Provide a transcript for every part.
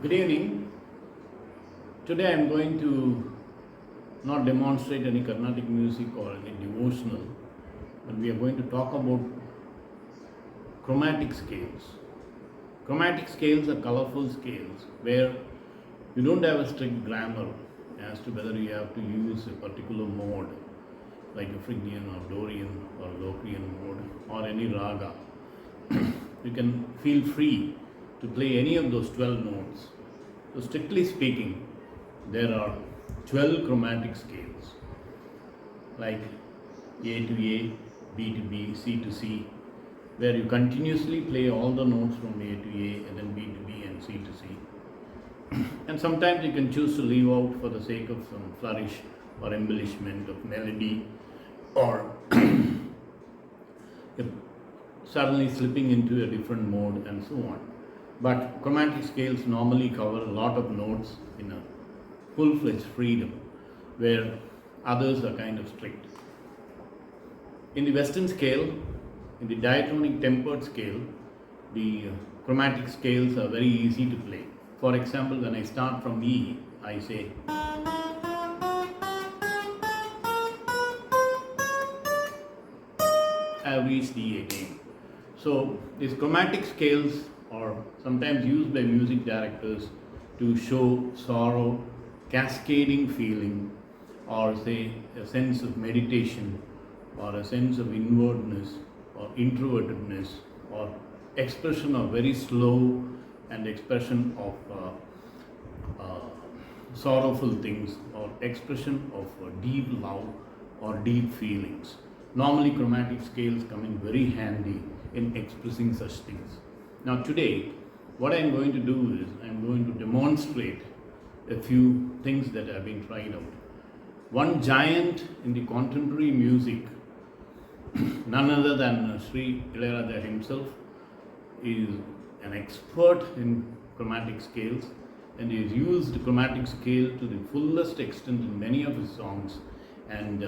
Good evening. Today I am going to not demonstrate any Carnatic music or any devotional, but we are going to talk about chromatic scales. Chromatic scales are colorful scales where you don't have a strict grammar as to whether you have to use a particular mode like a Phrygian or Dorian or Locrian mode or any raga. You can feel free to play any of those 12 notes. So, strictly speaking, there are 12 chromatic scales like A to A, B to B, C to C, where you continuously play all the notes from A to A and then B to B and C to C. And sometimes you can choose to leave out for the sake of some flourish or embellishment of melody or suddenly slipping into a different mode and so on. But chromatic scales normally cover a lot of notes in a full-fledged freedom where others are kind of strict. In the Western scale, in the diatonic tempered scale, the chromatic scales are very easy to play. For example, when I start from E, I say I have reached E again. So these chromatic scales are sometimes used by music directors to show sorrow, cascading feeling, or say a sense of meditation, or a sense of inwardness, or introvertedness, or expression of very slow and expression of sorrowful things, or expression of deep love or deep feelings. Normally, chromatic scales come in very handy in expressing such things. Now, today, what I am going to do is I am going to demonstrate a few things that have been tried out. One giant in the contemporary music, none other than Sri Ilayaraja himself, is an expert in chromatic scales and he has used chromatic scale to the fullest extent in many of his songs, and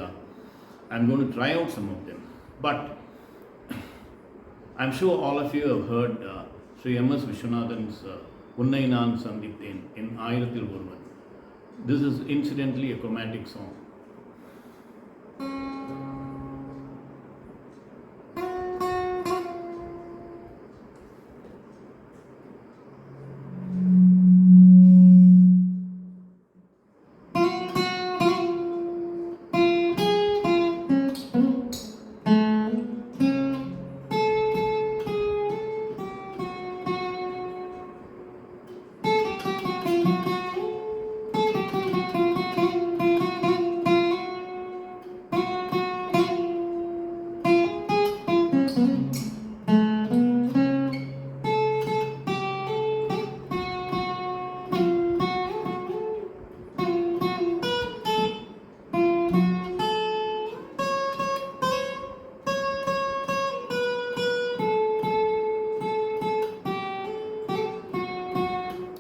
I'm going to try out some of them. But I'm sure all of you have heard Sri M.S. Vishwanathan's Unnai Naan Sandipten in Ayirathil Oruvan. This is incidentally a chromatic song.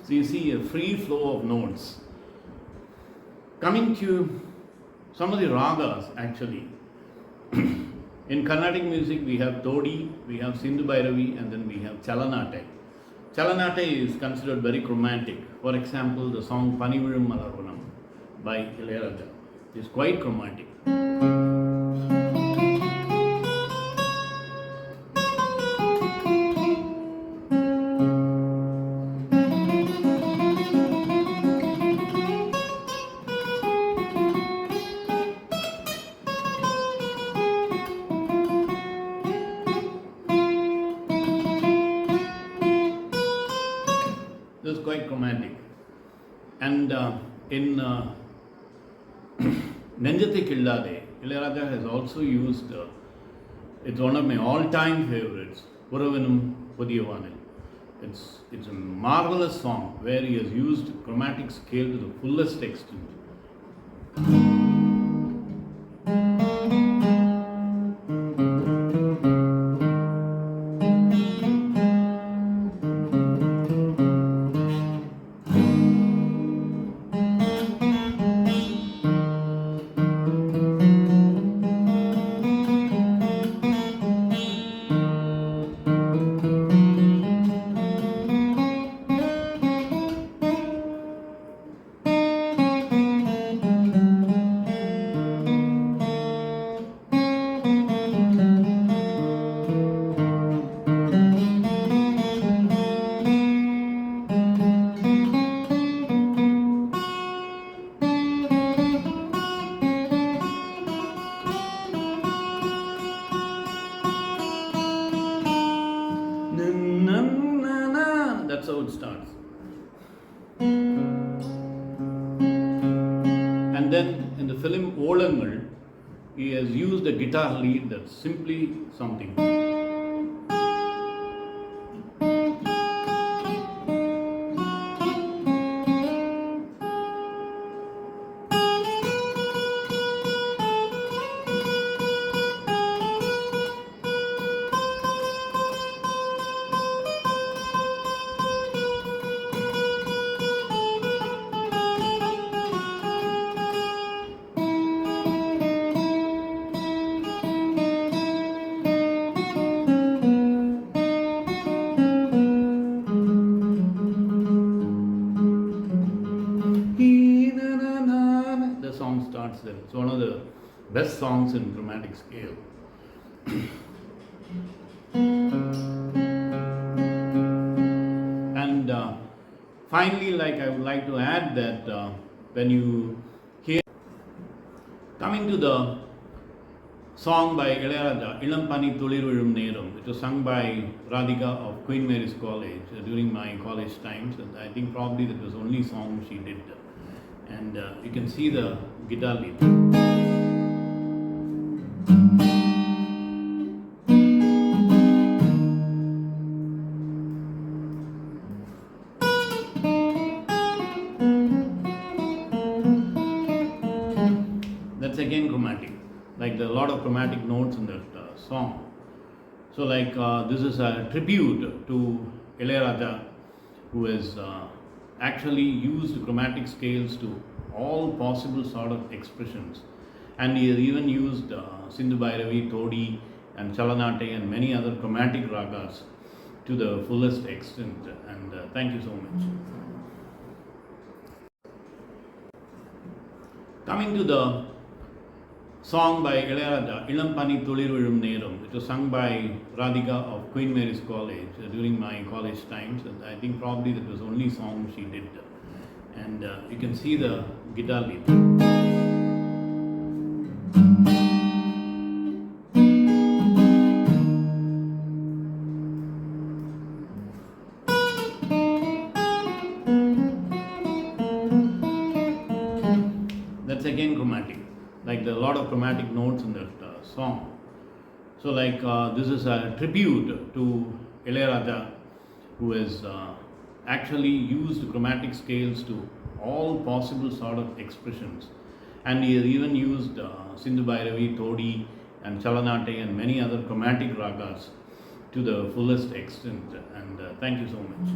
So you see a free flow of notes. Coming to some of the ragas actually. In Carnatic music we have Todi, we have Sindhu Bhairavi, and then we have Chalanate. Chalanate is considered very chromatic. For example, the song Panivirum Malarvanam by Ilayaraja is quite chromatic. This is quite chromatic. And in Nenjathe Killade, Ilayaraja has also used, it's one of my all-time favorites, Puravanam Pudhiyavanil. It's a marvelous song where he has used chromatic scale to the fullest extent. That's how it starts. And then in the film Olangal, he has used a guitar lead that's simply something. The song starts there. It's one of the best songs in chromatic scale. And finally, I would like to add that when you hear, coming to the song by Ilayaraja, Ilampani Tulir Vizhum Neram, which was sung by Radhika of Queen Mary's College during my college times, and I think probably that was the only song she did. And you can see the guitar lead. That's again chromatic, like there are a lot of chromatic notes in that song. So this is a tribute to Ilayaraja, who has actually used chromatic scales to all possible sort of expressions, and he has even used Sindhu Bhairavi, Todi and Chalanate and many other chromatic ragas to the fullest extent, and thank you so much. Coming to the song by Ilayaraja, Ilampani Tulir Vizhum Neram, which was sung by Radhika of Queen Mary's College during my college times, and I think probably that was the only song she did. And you can see the guitar lead. That's again chromatic, like there are a lot of chromatic notes in that song. So this is a tribute to Ilayaraja, who has actually used chromatic scales to all possible sort of expressions, and he has even used Sindhu Bhairavi, Todi and Chalanate and many other chromatic ragas to the fullest extent, and thank you so much.